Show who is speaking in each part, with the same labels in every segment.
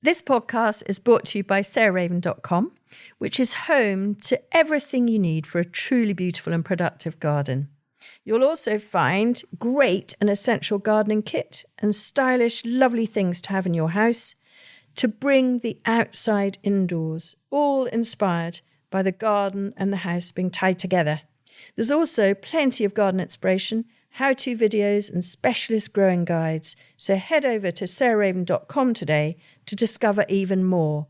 Speaker 1: This podcast is brought to you by sarahraven.com, which is home to everything you need for a truly beautiful and productive garden. You'll also find great and essential gardening kit and stylish, lovely things to have in your house to bring the outside indoors, all inspired by the garden and the house being tied together. There's also plenty of garden inspiration, how-to videos and specialist growing guides. So head over to sarahraven.com today to discover even more.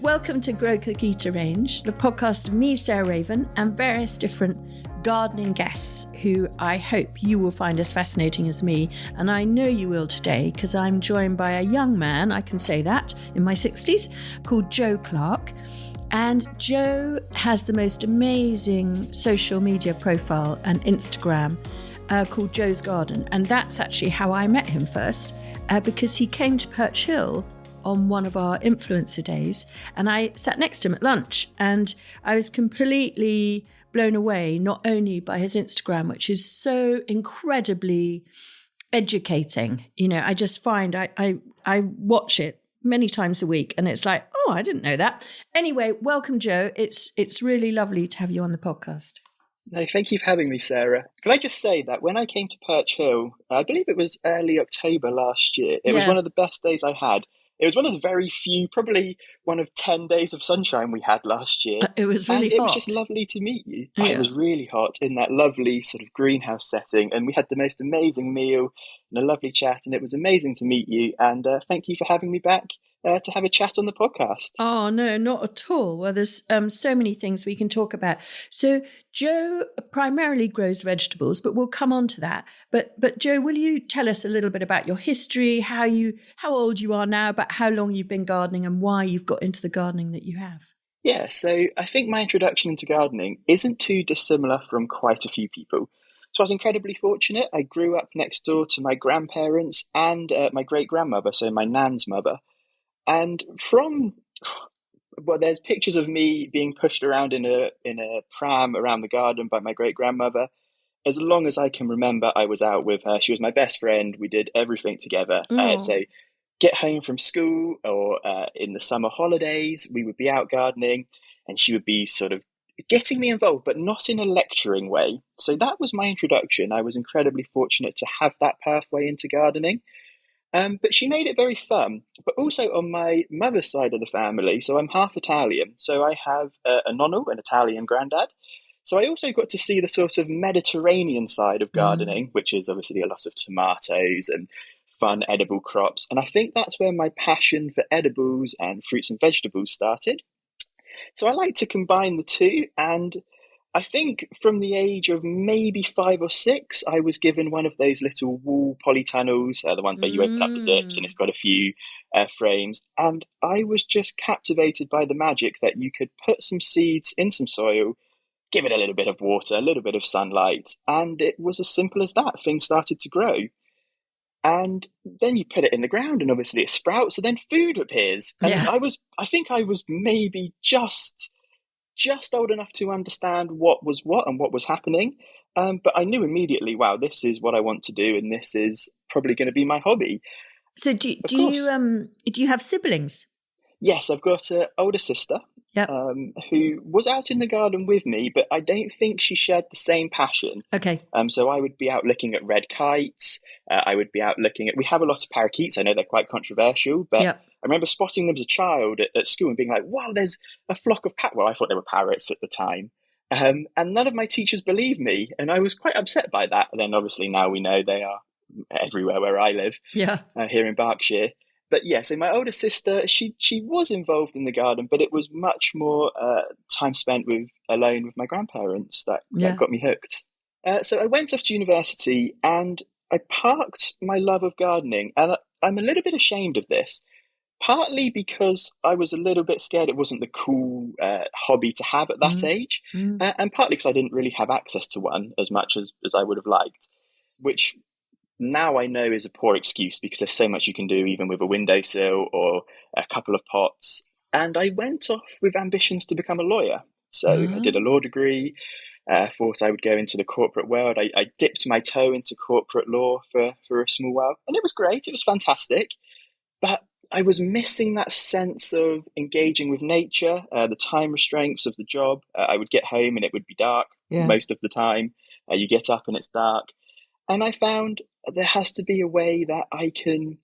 Speaker 1: Welcome to Grow, Cook, Eat, Arrange, the podcast of me, Sarah Raven, and various different gardening guests who I hope you will find as fascinating as me. And I know you will today because I'm joined by a young man, I can say that, in my 60s, called Joe Clark. And Joe has the most amazing social media profile and Instagram called Joe's Garden. And that's actually how I met him first, because he came to Perch Hill on one of our influencer days, and I sat next to him at lunch, and I was completely blown away, not only by his Instagram, which is so incredibly educating. You know, I just find I watch it many times a week, and it's like, oh, I didn't know that. Anyway, welcome, Joe. It's really lovely to have you on the podcast.
Speaker 2: No, thank you for having me, Sarah. Can I just say that when I came to Perch Hill, I believe it was early October last year, it was one of the best days I had. It was one of the very few, probably one of 10 days of sunshine we had last year.
Speaker 1: It was really hot.
Speaker 2: It was just lovely to meet you.
Speaker 1: Yeah.
Speaker 2: It was really hot in that lovely sort of greenhouse setting. And we had the most amazing meal and a lovely chat. And it was amazing to meet you. And thank you for having me back to have a chat on the podcast.
Speaker 1: Oh, no, not at all. Well, there's so many things we can talk about. So Joe primarily grows vegetables, but we'll come on to that. But Joe, will you tell us a little bit about your history, how old you are now, but how long you've been gardening and why you've got into the gardening that you have?
Speaker 2: Yeah, so I think my introduction into gardening isn't too dissimilar from quite a few people. So I was incredibly fortunate. I grew up next door to my grandparents and my great-grandmother, so my nan's mother. And there's pictures of me being pushed around in a pram around the garden by my great-grandmother. As long as I can remember, I was out with her. She was my best friend. We did everything together. So get home from school or in the summer holidays, we would be out gardening and she would be sort of getting me involved, but not in a lecturing way. So that was my introduction. I was incredibly fortunate to have that pathway into gardening. But she made it very fun. But also on my mother's side of the family, so I'm half Italian, so I have a nonno, an Italian granddad. So I also got to see the sort of Mediterranean side of gardening, which is obviously a lot of tomatoes and fun edible crops. And I think that's where my passion for edibles and fruits and vegetables started. So I like to combine the two, and I think from the age of maybe 5 or 6, I was given one of those little wool polytunnels, the ones where you open up the zips and it's got a few frames. And I was just captivated by the magic that you could put some seeds in some soil, give it a little bit of water, a little bit of sunlight, and it was as simple as that. Things started to grow. And then you put it in the ground and obviously it sprouts and then food appears. And I think I was maybe just old enough to understand what was what and what was happening. But I knew immediately, wow, this is what I want to do. And this is probably going to be my hobby.
Speaker 1: So do you have siblings?
Speaker 2: Yes, I've got an older sister who was out in the garden with me, but I don't think she shared the same passion.
Speaker 1: Okay.
Speaker 2: So I would be out looking at red kites. I would be out looking at, we have a lot of parakeets. I know they're quite controversial, but I remember spotting them as a child at school and being like, wow, there's a flock of parrots. Well, I thought they were parrots at the time. And none of my teachers believed me. And I was quite upset by that. And then obviously now we know they are everywhere where I live here in Berkshire. But yeah, so my older sister, she was involved in the garden, but it was much more time spent alone with my grandparents that got me hooked. So I went off to university and I parked my love of gardening. And I'm a little bit ashamed of this, partly because I was a little bit scared it wasn't the cool hobby to have at that age, and partly because I didn't really have access to one as much as I would have liked, which now I know is a poor excuse because there's so much you can do even with a windowsill or a couple of pots. And I went off with ambitions to become a lawyer. So I did a law degree, thought I would go into the corporate world. I dipped my toe into corporate law for a small while, and it was great. It was fantastic. But I was missing that sense of engaging with nature, the time restraints of the job. I would get home and it would be dark most of the time. You get up and it's dark. And I found there has to be a way that I can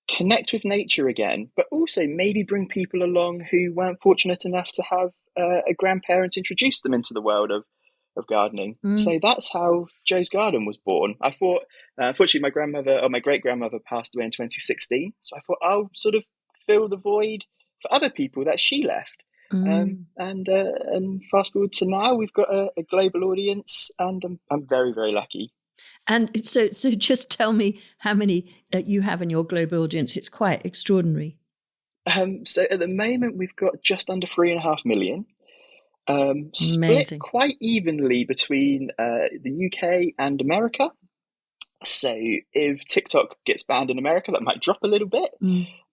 Speaker 2: connect with nature again, but also maybe bring people along who weren't fortunate enough to have a grandparent introduce them into the world of gardening. So that's how Joe's Garden was born. I thought, unfortunately, my great-grandmother passed away in 2016. So I thought I'll sort of fill the void for other people that she left. And fast forward to now, we've got a global audience, and I'm very, very lucky.
Speaker 1: And so just tell me how many you have in your global audience. It's quite extraordinary.
Speaker 2: So at the moment, we've got just under 3.5 million. Split quite evenly between the UK and America. So if TikTok gets banned in America, that might drop a little bit.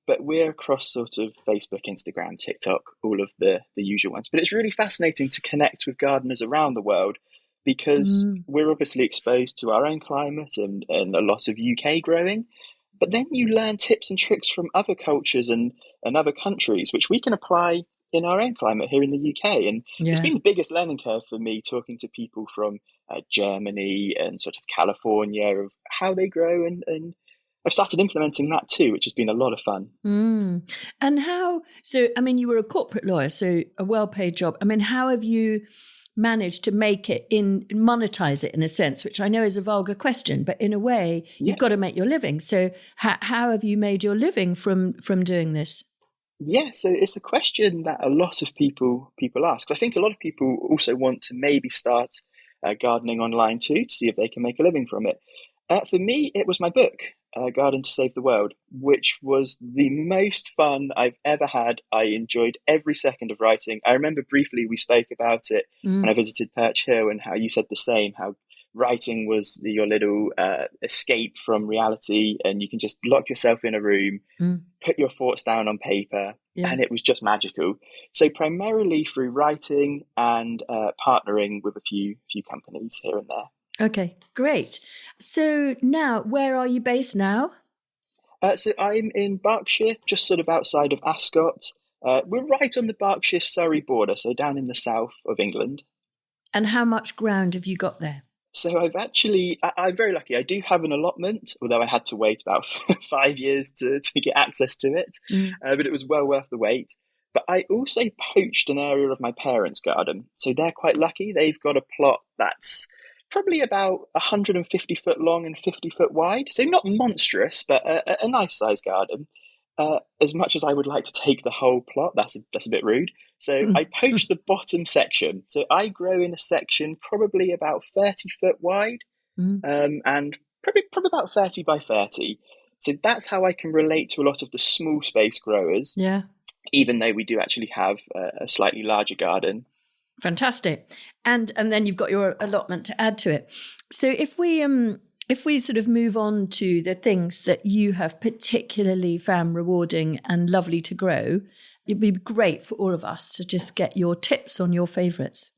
Speaker 2: But we're across sort of Facebook, Instagram, TikTok, all of the usual ones. But it's really fascinating to connect with gardeners around the world, because we're obviously exposed to our own climate and a lot of UK growing. But then you learn tips and tricks from other cultures and other countries, which we can apply in our own climate here in the UK. And it's been the biggest learning curve for me, talking to people from Germany and sort of California, of how they grow. And I've started implementing that too, which has been a lot of fun.
Speaker 1: And how, so, I mean, you were a corporate lawyer, so a well-paid job. I mean, how have you managed to make it monetize it in a sense, which I know is a vulgar question, but in a way, you've got to make your living. So how have you made your living from doing this?
Speaker 2: Yeah, so it's a question that a lot of people ask. I think a lot of people also want to maybe start gardening online too, to see if they can make a living from it. For me, it was my book, Garden to Save the World, which was the most fun I've ever had. I enjoyed every second of writing. I remember briefly we spoke about it when I visited Perch Hill, and how you said the same, how writing was your little escape from reality, and you can just lock yourself in a room, put your thoughts down on paper, and it was just magical. So primarily through writing and partnering with a few companies here and there.
Speaker 1: Okay, great. So now, where are you based now?
Speaker 2: So I'm in Berkshire, just sort of outside of Ascot. We're right on the Berkshire-Surrey border, so down in the south of England.
Speaker 1: And how much ground have you got there?
Speaker 2: So I'm very lucky. I do have an allotment, although I had to wait about 5 years to get access to it. But it was well worth the wait. But I also poached an area of my parents' garden. So they're quite lucky. They've got a plot that's probably about 150 foot long and 50 foot wide. So not monstrous, but a nice sized garden. As much as I would like to take the whole plot, that's a bit rude. So I poached the bottom section. So I grow in a section probably about 30 foot wide, and probably about 30 by 30. So that's how I can relate to a lot of the small space growers. Yeah. Even though we do actually have a slightly larger garden.
Speaker 1: Fantastic. And then you've got your allotment to add to it. So if we sort of move on to the things that you have particularly found rewarding and lovely to grow, it'd be great for all of us to just get your tips on your favourites.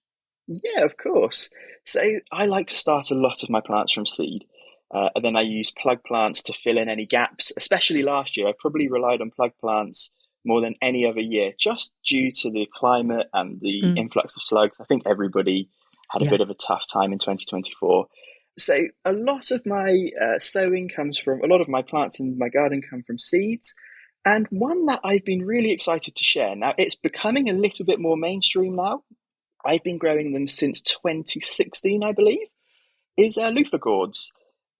Speaker 2: Yeah, of course. So I like to start a lot of my plants from seed. And then I use plug plants to fill in any gaps. Especially last year, I probably relied on plug plants more than any other year, just due to the climate and the influx of slugs. I think everybody had a bit of a tough time in 2024. So a lot of my sowing comes from, a lot of my plants in my garden come from seeds. And one that I've been really excited to share, now it's becoming a little bit more mainstream now, I've been growing them since 2016, I believe, is Luffa gourds.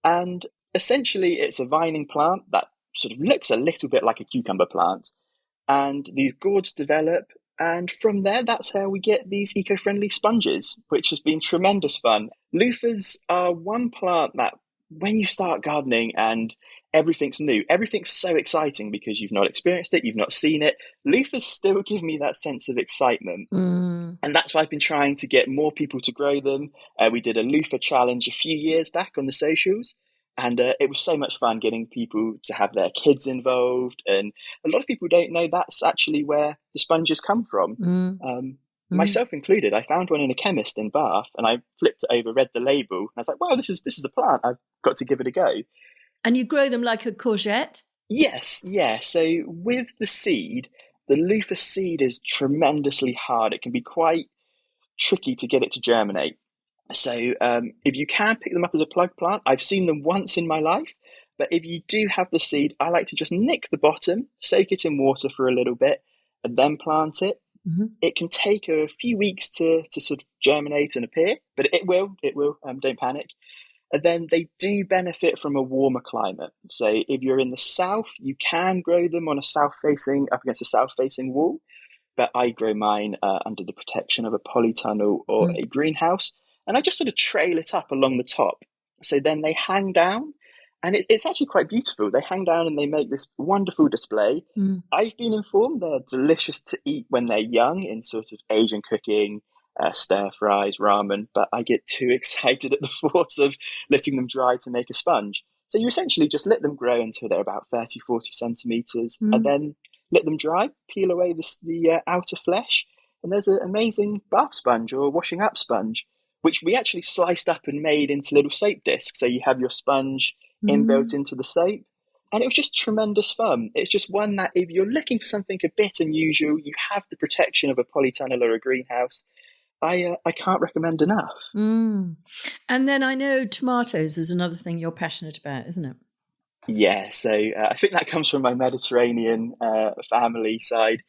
Speaker 2: And essentially it's a vining plant that sort of looks a little bit like a cucumber plant. And these gourds develop, and from there, that's how we get these eco-friendly sponges, which has been tremendous fun. Luffas are one plant that when you start gardening and everything's new, everything's so exciting because you've not experienced it, you've not seen it. Luffas still give me that sense of excitement. And that's why I've been trying to get more people to grow them. We did a Luffa challenge a few years back on the socials. And it was so much fun getting people to have their kids involved. And a lot of people don't know that's actually where the sponges come from. myself included. I found one in a chemist in Bath, and I flipped it over, read the label, and I was like, wow, this is a plant. I've got to give it a go.
Speaker 1: And you grow them like a courgette?
Speaker 2: Yes, yeah. So with the seed, the Luffa seed is tremendously hard. It can be quite tricky to get it to germinate. So if you can pick them up as a plug plant, I've seen them once in my life. But if you do have the seed, I like to just nick the bottom, soak it in water for a little bit, and then plant it. It can take a few weeks to sort of germinate and appear, but it will, don't panic. And then they do benefit from a warmer climate. So if you're in the south, you can grow them on up against a south-facing wall. But I grow mine under the protection of a polytunnel or a greenhouse. And I just sort of trail it up along the top. So then they hang down. And it's actually quite beautiful. They hang down and they make this wonderful display. I've been informed they're delicious to eat when they're young in sort of Asian cooking, stir fries, ramen, but I get too excited at the thoughts of letting them dry to make a sponge. So you essentially just let them grow until they're about 30, 40 centimetres, and then let them dry, peel away the outer flesh, and there's an amazing bath sponge or washing up sponge, which we actually sliced up and made into little soap discs. So you have your sponge inbuilt into the soap. And it was just tremendous fun. It's just one that if you're looking for something a bit unusual, you have the protection of a polytunnel or a greenhouse. I can't recommend enough.
Speaker 1: And then I know tomatoes is another thing you're passionate about, isn't it?
Speaker 2: Yeah, so I think that comes from my Mediterranean family side,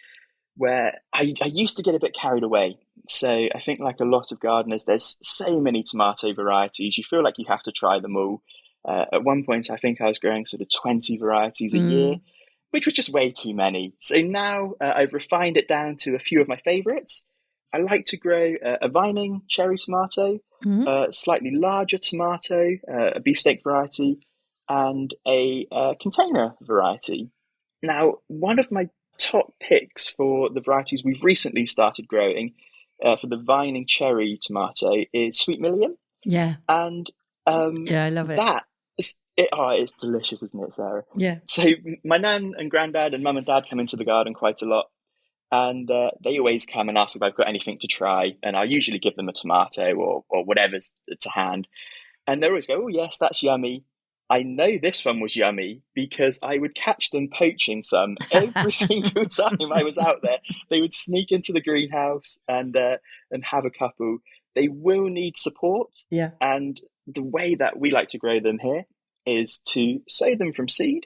Speaker 2: where I used to get a bit carried away. So I think like a lot of gardeners, there's so many tomato varieties. You feel like you have to try them all. At one point, I think I was growing sort of 20 varieties a year, which was just way too many. So now I've refined it down to a few of my favorites. I like to grow a vining cherry tomato, a slightly larger tomato, a beefsteak variety, and a container variety. Now, one of my top picks for the varieties we've recently started growing for the vining cherry tomato is Sweet Million.
Speaker 1: Yeah.
Speaker 2: And
Speaker 1: I love it.
Speaker 2: It's delicious, isn't it, Sarah?
Speaker 1: Yeah.
Speaker 2: So my nan and granddad and mum and dad come into the garden quite a lot. And they always come and ask if I've got anything to try. And I usually give them a tomato or whatever's to hand. And they always go, oh, yes, that's yummy. I know this one was yummy because I would catch them poaching some every single time I was out there. They would sneak into the greenhouse and have a couple. They will need support.
Speaker 1: Yeah.
Speaker 2: And the way that we like to grow them here is to sow them from seed,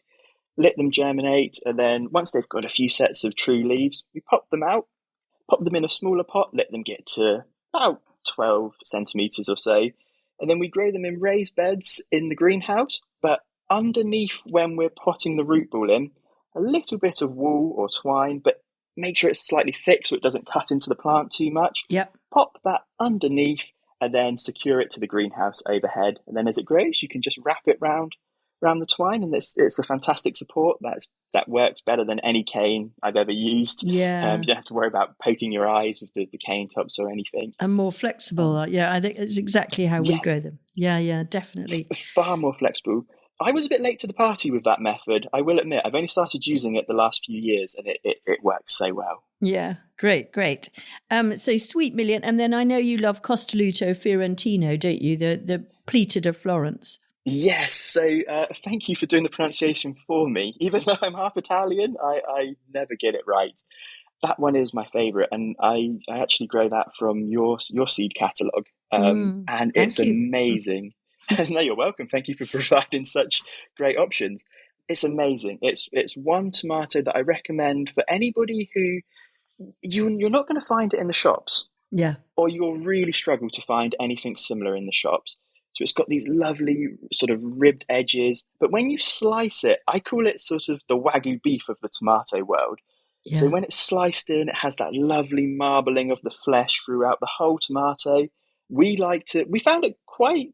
Speaker 2: let them germinate, and then once they've got a few sets of true leaves, we pop them out, pop them in a smaller pot, let them get to about 12 centimetres or so, and then we grow them in raised beds in the greenhouse, but underneath when we're potting the root ball in, a little bit of wool or twine, but make sure it's slightly thick so it doesn't cut into the plant too much.
Speaker 1: Yep.
Speaker 2: Pop that underneath and then secure it to the greenhouse overhead. And then as it grows, you can just wrap it round the twine, and it's a fantastic support that works better than any cane I've ever used.
Speaker 1: Yeah.
Speaker 2: You don't have to worry about poking your eyes with the cane tops or anything.
Speaker 1: And more flexible. Yeah, I think it's exactly how we grow them. Yeah, definitely.
Speaker 2: Far more flexible. I was a bit late to the party with that method, I will admit. I've only started using it the last few years, and it works so well.
Speaker 1: Yeah, great. So Sweet Million, and then I know you love Costoluto Fiorentino, don't you? The pleated of Florence.
Speaker 2: Yes, so thank you for doing the pronunciation for me. Even though I'm half Italian, I never get it right. That one is my favourite, and I actually grow that from your seed catalogue, and it's amazing. No, you're welcome. Thank you for providing such great options. It's amazing. It's one tomato that I recommend for anybody who you're not going to find it in the shops.
Speaker 1: Yeah.
Speaker 2: Or you'll really struggle to find anything similar in the shops. So it's got these lovely sort of ribbed edges. But when you slice it, I call it sort of the Wagyu beef of the tomato world. Yeah. So when it's sliced in, it has that lovely marbling of the flesh throughout the whole tomato. We found it quite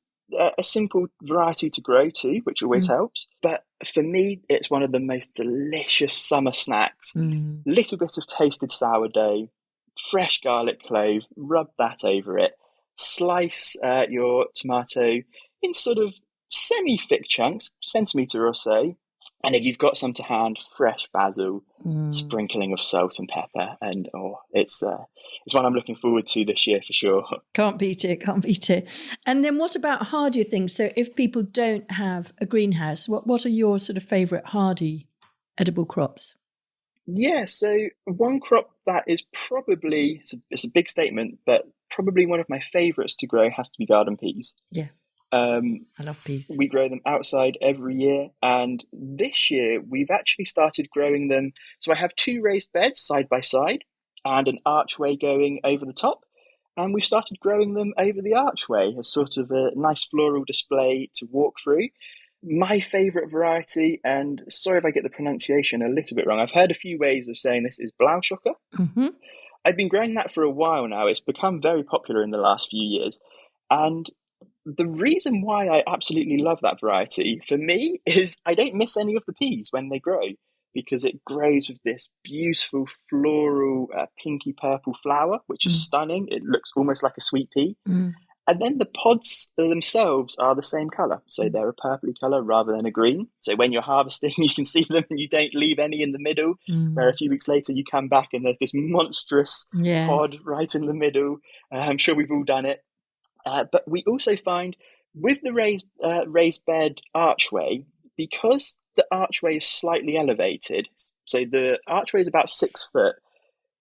Speaker 2: a simple variety to grow too, which always helps. But for me, it's one of the most delicious summer snacks. Little bit of toasted sourdough, fresh garlic clove, rub that over it. Slice your tomato in sort of semi-thick chunks, centimetre or so. And if you've got some to hand, fresh basil, sprinkling of salt and pepper, and it's one I'm looking forward to this year for sure.
Speaker 1: Can't beat it. And then what about hardier things? So if people don't have a greenhouse, what are your sort of favourite hardy edible crops?
Speaker 2: Yeah, so one crop that is probably, it's a big statement, but probably one of my favourites to grow has to be garden peas.
Speaker 1: Yeah. I love peas.
Speaker 2: We grow them outside every year, and this year we've actually started growing them. So I have 2 raised beds side by side and an archway going over the top, and we've started growing them over the archway as sort of a nice floral display to walk through. My favourite variety, and sorry if I get the pronunciation a little bit wrong, I've heard a few ways of saying this, is Blauwschokker.
Speaker 1: Mm-hmm.
Speaker 2: I've been growing that for a while now. It's become very popular in the last few years, and the reason why I absolutely love that variety, for me, is I don't miss any of the peas when they grow, because it grows with this beautiful floral pinky purple flower, which is stunning. It looks almost like a sweet pea. And then the pods themselves are the same colour. So they're a purpley colour rather than a green. So when you're harvesting, you can see them and you don't leave any in the middle, where a few weeks later you come back and there's this monstrous pod right in the middle. I'm sure we've all done it. But we also find with the raised bed archway, because the archway is slightly elevated, so the archway is about 6 foot,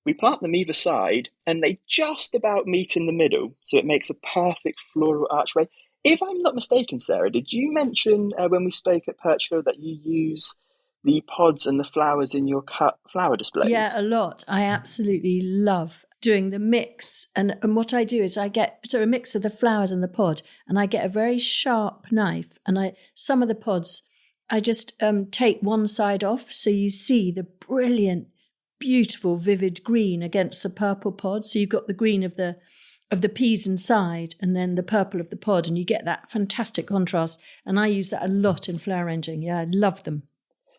Speaker 2: we plant them either side and they just about meet in the middle. So it makes a perfect floral archway. If I'm not mistaken, Sarah, did you mention when we spoke at Perchville that you use the pods and the flowers in your cut flower displays?
Speaker 1: Yeah, a lot. I absolutely love doing the mix. And what I do is I get a mix of the flowers and the pod, and I get a very sharp knife, and some of the pods, I just take one side off, so you see the brilliant, beautiful, vivid green against the purple pod. So you've got the green of the peas inside, and then the purple of the pod, and you get that fantastic contrast. And I use that a lot in flower arranging. Yeah, I love them.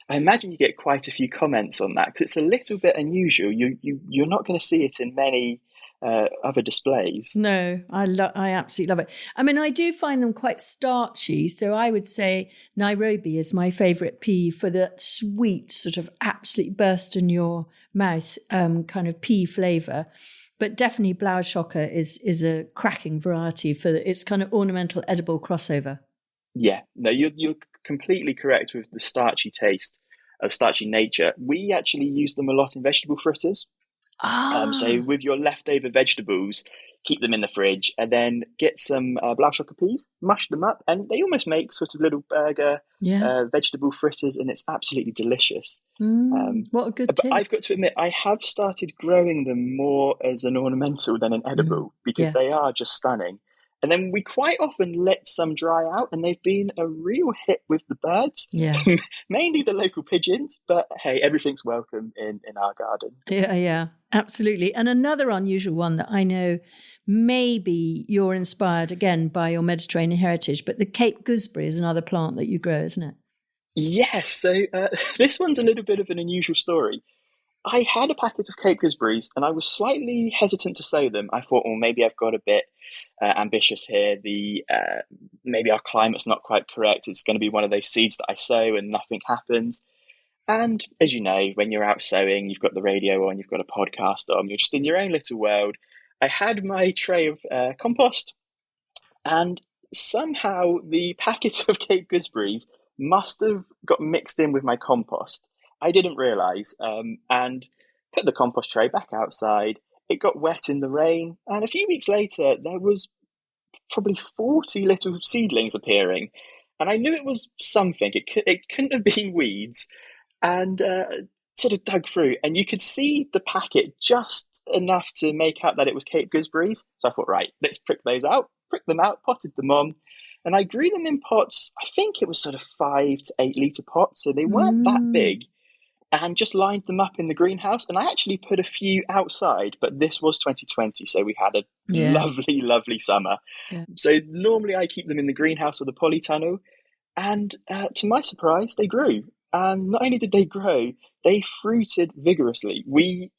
Speaker 2: I imagine you get quite a few comments on that, because it's a little bit unusual. You're not going to see it in many other displays.
Speaker 1: No, I absolutely love it. I mean, I do find them quite starchy, so I would say Nairobi is my favourite pea for the sweet, sort of absolutely burst in your mouth kind of pea flavour. But definitely Blauwschokker is a cracking variety for its kind of ornamental edible crossover.
Speaker 2: Yeah, no, you're completely correct with the starchy taste of starchy nature. We actually use them a lot in vegetable fritters. So with your leftover vegetables, keep them in the fridge and then get some Blauwschokker peas, mush them up, and they almost make sort of little burger vegetable fritters, and it's absolutely delicious.
Speaker 1: What a good tip.
Speaker 2: But I've got to admit, I have started growing them more as an ornamental than an edible, because they are just stunning. And then we quite often let some dry out, and they've been a real hit with the birds, mainly the local pigeons. But hey, everything's welcome in our garden.
Speaker 1: Yeah, absolutely. And another unusual one that I know, maybe you're inspired again by your Mediterranean heritage, but the Cape gooseberry is another plant that you grow, isn't it?
Speaker 2: Yes. So this one's a little bit of an unusual story. I had a packet of Cape gooseberries and I was slightly hesitant to sow them. I thought, well, maybe I've got a bit ambitious here. Maybe our climate's not quite correct. It's going to be one of those seeds that I sow and nothing happens. And as you know, when you're out sowing, you've got the radio on, you've got a podcast on, you're just in your own little world. I had my tray of compost, and somehow the packet of Cape gooseberries must have got mixed in with my compost. I didn't realise, and put the compost tray back outside. It got wet in the rain, and a few weeks later, there was probably 40 little seedlings appearing, and I knew it was something. It couldn't have been weeds, and sort of dug through, and you could see the packet just enough to make out that it was Cape gooseberries. So I thought, right, let's prick them out, potted them on. And I grew them in pots. I think it was sort of 5 to 8 litre pots, so they weren't that big. And just lined them up in the greenhouse. And I actually put a few outside, but this was 2020, so we had a lovely, lovely summer. Yeah. So normally I keep them in the greenhouse or the polytunnel. And to my surprise, they grew. And not only did they grow, they fruited vigorously.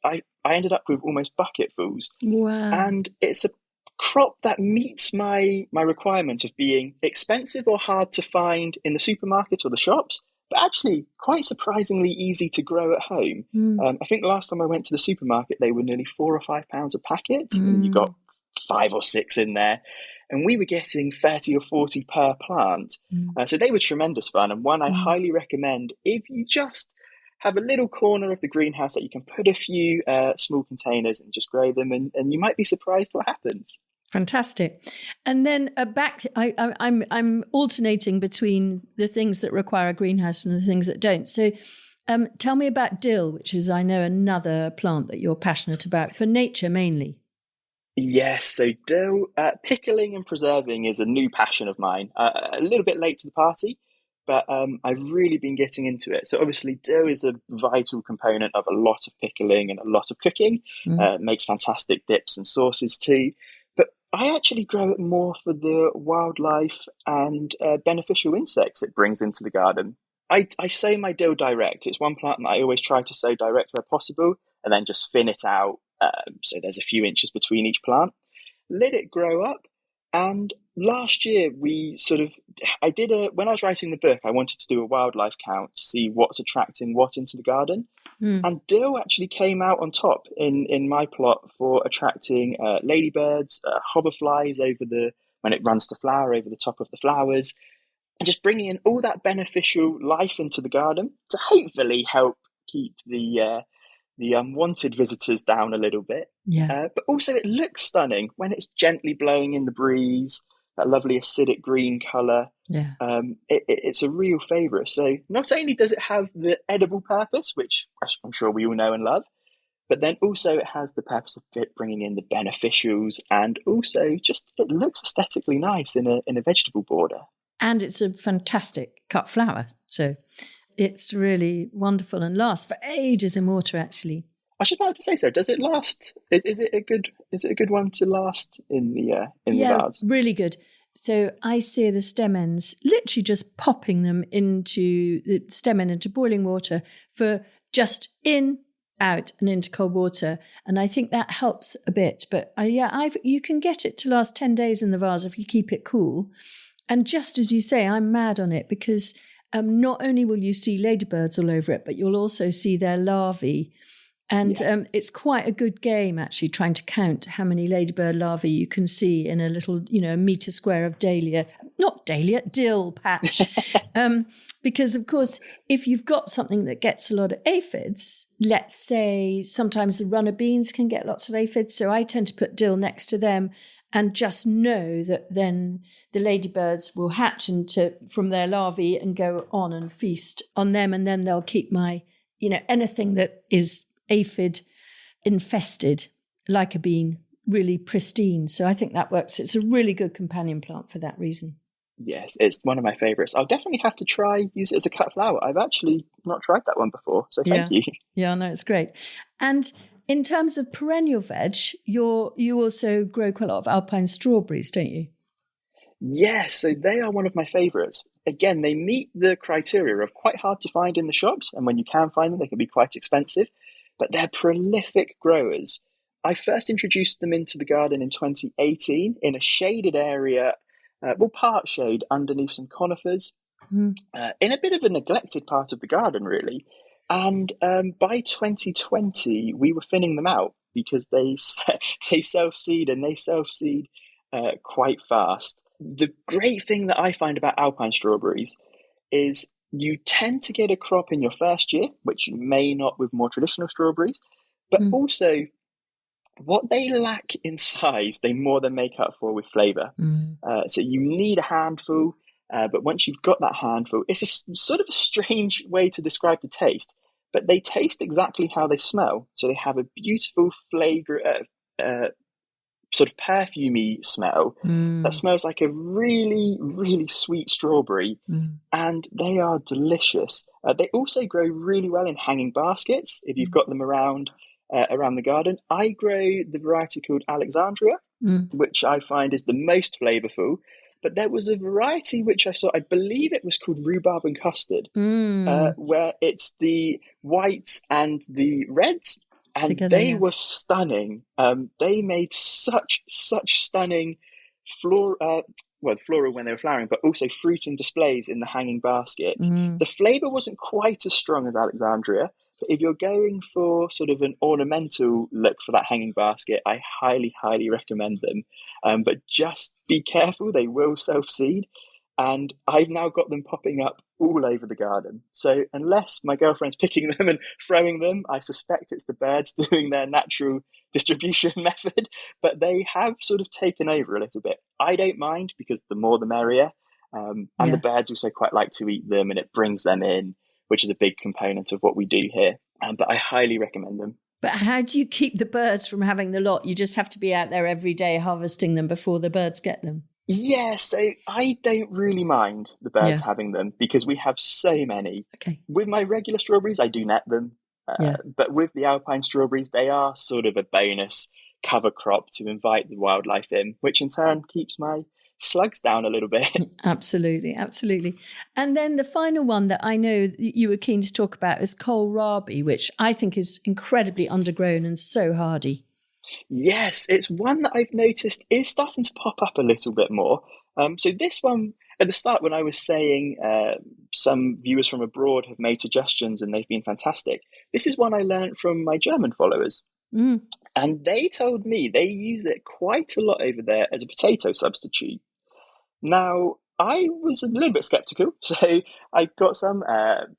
Speaker 2: I ended up with almost bucketfuls.
Speaker 1: Wow.
Speaker 2: And it's a crop that meets my requirement of being expensive or hard to find in the supermarket or the shops, but actually quite surprisingly easy to grow at home. I think last time I went to the supermarket, they were nearly £4 or £5 a packet, and you got 5 or 6 in there. And we were getting 30 or 40 per plant. So they were tremendous fun, and one I highly recommend if you just have a little corner of the greenhouse that you can put a few small containers and just grow them, and you might be surprised what happens.
Speaker 1: Fantastic. And then I'm alternating between the things that require a greenhouse and the things that don't. So tell me about dill, which is, I know, another plant that you're passionate about, for nature mainly.
Speaker 2: Yes, so dill, pickling and preserving is a new passion of mine. A little bit late to the party, but I've really been getting into it. So obviously dill is a vital component of a lot of pickling and a lot of cooking. It makes fantastic dips and sauces too. But I actually grow it more for the wildlife and beneficial insects it brings into the garden. I sow my dill direct. It's one plant that I always try to sow direct where possible, and then just thin it out. So there's a few inches between each plant. Let it grow up. And last year when I was writing the book, I wanted to do a wildlife count to see what's attracting what into the garden. And dill actually came out on top in my plot for attracting ladybirds, hoverflies when it runs to flower, over the top of the flowers, and just bringing in all that beneficial life into the garden to hopefully help keep the unwanted visitors down a little bit. But also it looks stunning when it's gently blowing in the breeze, that lovely acidic green colour. It's a real favourite. So not only does it have the edible purpose, which I'm sure we all know and love, but then also it has the purpose of bringing in the beneficials, and also just it looks aesthetically nice in a vegetable border.
Speaker 1: And it's a fantastic cut flower. So it's really wonderful and lasts for ages in water, actually.
Speaker 2: I should about to say so. Does it last? Is it a good one to last in the vase?
Speaker 1: Yeah, really good. So I see the stem ends literally just popping them into the stem end into boiling water for just in, out, and into cold water, and I think that helps a bit. But you can get it to last 10 days in the vase if you keep it cool. And just as you say, I'm mad on it because not only will you see ladybirds all over it, but you'll also see their larvae. And it's quite a good game, actually, trying to count how many ladybird larvae you can see in a little, a metre square of dill patch. Because, of course, if you've got something that gets a lot of aphids, let's say sometimes the runner beans can get lots of aphids, so I tend to put dill next to them and just know that then the ladybirds will hatch from their larvae and go on and feast on them, and then they'll keep my, anything that is aphid infested, like a bean, really pristine. So I think that works. It's a really good companion plant for that reason.
Speaker 2: Yes, it's one of my favourites. I'll definitely have to use it as a cut flower. I've actually not tried that one before, so thank you.
Speaker 1: Yeah, no, it's great. And in terms of perennial veg, you also grow quite a lot of Alpine strawberries, don't you?
Speaker 2: Yes, so they are one of my favourites. Again, they meet the criteria of quite hard to find in the shops, and when you can find them, they can be quite expensive, but they're prolific growers. I first introduced them into the garden in 2018 in a shaded area, part shade underneath some conifers, in a bit of a neglected part of the garden, really. And by 2020, we were thinning them out because they self-seed, and they self-seed quite fast. The great thing that I find about Alpine strawberries is you tend to get a crop in your first year, which you may not with more traditional strawberries, but also what they lack in size, they more than make up for with flavour. So you need a handful. But once you've got that handful, it's a sort of a strange way to describe the taste, but they taste exactly how they smell. So they have a beautiful flagrant, sort of perfumey smell that smells like a really, really sweet strawberry, and they are delicious. They also grow really well in hanging baskets if you've got them around the garden. I grow the variety called Alexandria, which I find is the most flavourful. But there was a variety which I saw, I believe it was called rhubarb and custard, where it's the whites and the reds, and together, they were stunning. They made such stunning the floral when they were flowering, but also fruiting displays in the hanging baskets. The flavour wasn't quite as strong as Alexandria, but if you're going for sort of an ornamental look for that hanging basket, I highly, highly recommend them. But just be careful, they will self-seed. And I've now got them popping up all over the garden. So unless my girlfriend's picking them and throwing them, I suspect it's the birds doing their natural distribution method, but they have sort of taken over a little bit. I don't mind, because the more the merrier. And the birds also quite like to eat them, and it brings them in, which is a big component of what we do here. But I highly recommend them.
Speaker 1: But how do you keep the birds from having the lot? You just have to be out there every day harvesting them before the birds get them.
Speaker 2: Yeah, so I don't really mind the birds having them, because we have so many.
Speaker 1: Okay.
Speaker 2: With my regular strawberries, I do net them. But with the Alpine strawberries, they are sort of a bonus cover crop to invite the wildlife in, which in turn keeps my slugs down a little bit.
Speaker 1: Absolutely, absolutely. And then the final one that I know you were keen to talk about is Kohlrabi, which I think is incredibly undergrown and so hardy.
Speaker 2: Yes, it's one that I've noticed is starting to pop up a little bit more. So this one, at the start, when I was saying some viewers from abroad have made suggestions and they've been fantastic, this is one I learned from my German followers. And they told me they use it quite a lot over there as a potato substitute. Now, I was a little bit skeptical, so I got some,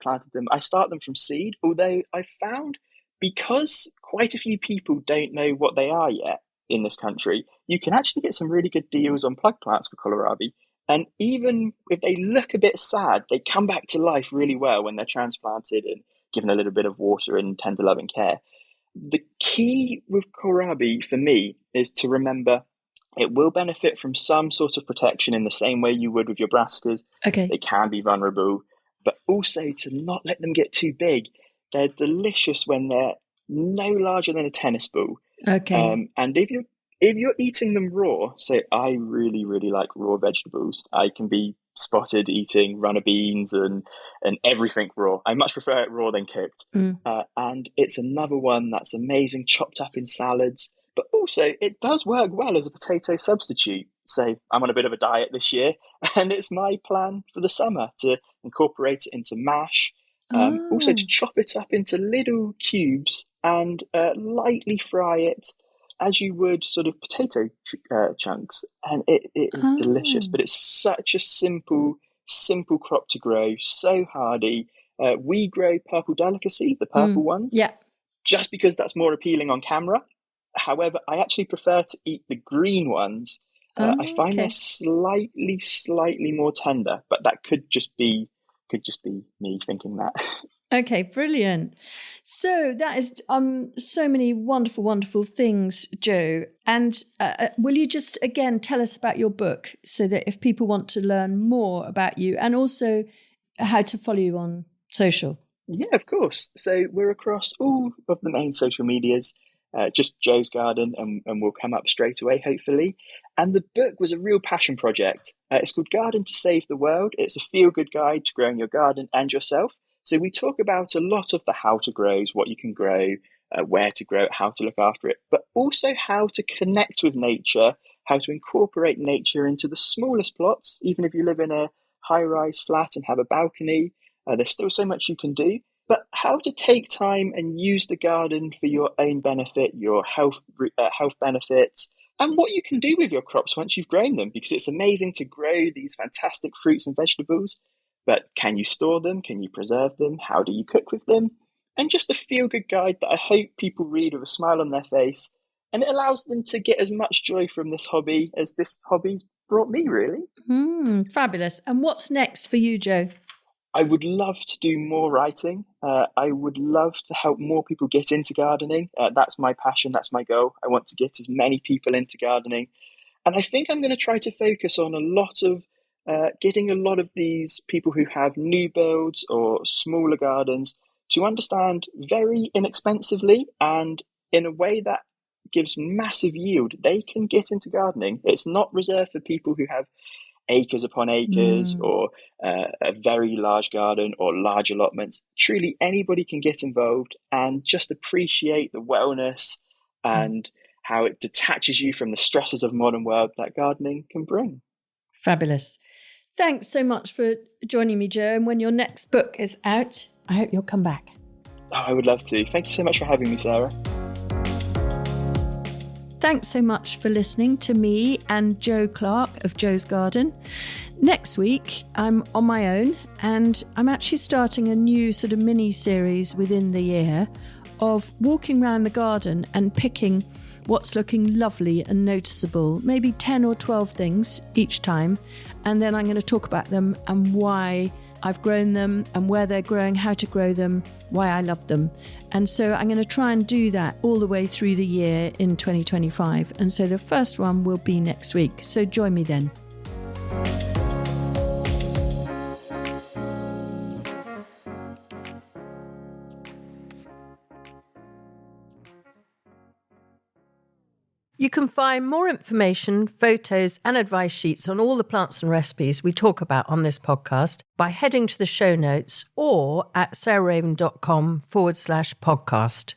Speaker 2: planted them. I start them from seed, although I found, because quite a few people don't know what they are yet in this country, you can actually get some really good deals on plug plants for Kohlrabi. And even if they look a bit sad, they come back to life really well when they're transplanted and given a little bit of water and tender loving care. The key with Kohlrabi for me is to remember it will benefit from some sort of protection in the same way you would with your brassicas.
Speaker 1: Okay.
Speaker 2: They can be vulnerable, but also to not let them get too big. They're delicious when they're no larger than a tennis ball.
Speaker 1: Okay.
Speaker 2: And if you're eating them raw, so I really, really like raw vegetables. I can be spotted eating runner beans and everything raw. I much prefer it raw than cooked. And it's another one that's amazing, chopped up in salads. But also, it does work well as a potato substitute. So I'm on a bit of a diet this year, and it's my plan for the summer to incorporate it into mash. Also to chop it up into little cubes and lightly fry it as you would sort of potato chunks. And it is delicious, but it's such a simple crop to grow, so hardy. We grow purple delicacy, the purple ones, just because that's more appealing on camera. However, I actually prefer to eat the green ones. I find they're slightly more tender, but that could just be me thinking that.
Speaker 1: Okay, brilliant. So that is so many wonderful things, Joe. And will you just again tell us about your book, so that if people want to learn more about you, and also how to follow you on social?
Speaker 2: Yeah, of course. So we're across all of the main social medias. Just Joe's Garden, and we'll come up straight away, hopefully. And the book was a real passion project. It's called Garden to Save the World. It's a feel-good guide to growing your garden and yourself. So we talk about a lot of the how to grows, what you can grow, where to grow it, how to look after it, but also how to connect with nature, how to incorporate nature into the smallest plots. Even if you live in a high-rise flat and have a balcony, there's still so much you can do. But how to take time and use the garden for your own benefit, your health benefits, and what you can do with your crops once you've grown them, because it's amazing to grow these fantastic fruits and vegetables, but can you store them? Can you preserve them? How do you cook with them? And just a feel-good guide that I hope people read with a smile on their face, and it allows them to get as much joy from this hobby as this hobby's brought me, really.
Speaker 1: Fabulous. And what's next for you, Joe?
Speaker 2: I would love to do more writing. I would love to help more people get into gardening. That's my passion. That's my goal. I want to get as many people into gardening. And I think I'm going to try to focus on a lot of getting a lot of these people who have new builds or smaller gardens to understand very inexpensively and in a way that gives massive yield. They can get into gardening. It's not reserved for people who have acres upon acres or a very large garden or large allotments. Truly anybody can get involved and just appreciate the wellness and how it detaches you from the stresses of modern world that gardening can bring.
Speaker 1: Fabulous. Thanks so much for joining me, Joe. And when your next book is out, I hope you'll come back.
Speaker 2: Oh, I would love to. Thank you so much for having me, Sarah.
Speaker 1: Thanks so much for listening to me and Joe Clark of Joe's Garden. Next week, I'm on my own, and I'm actually starting a new sort of mini-series within the year of walking around the garden and picking what's looking lovely and noticeable, maybe 10 or 12 things each time. And then I'm going to talk about them and why I've grown them and where they're growing, how to grow them, why I love them. And so I'm going to try and do that all the way through the year in 2025. And so the first one will be next week. So join me then. You can find more information, photos and advice sheets on all the plants and recipes we talk about on this podcast by heading to the show notes or at sarahraven.com/podcast.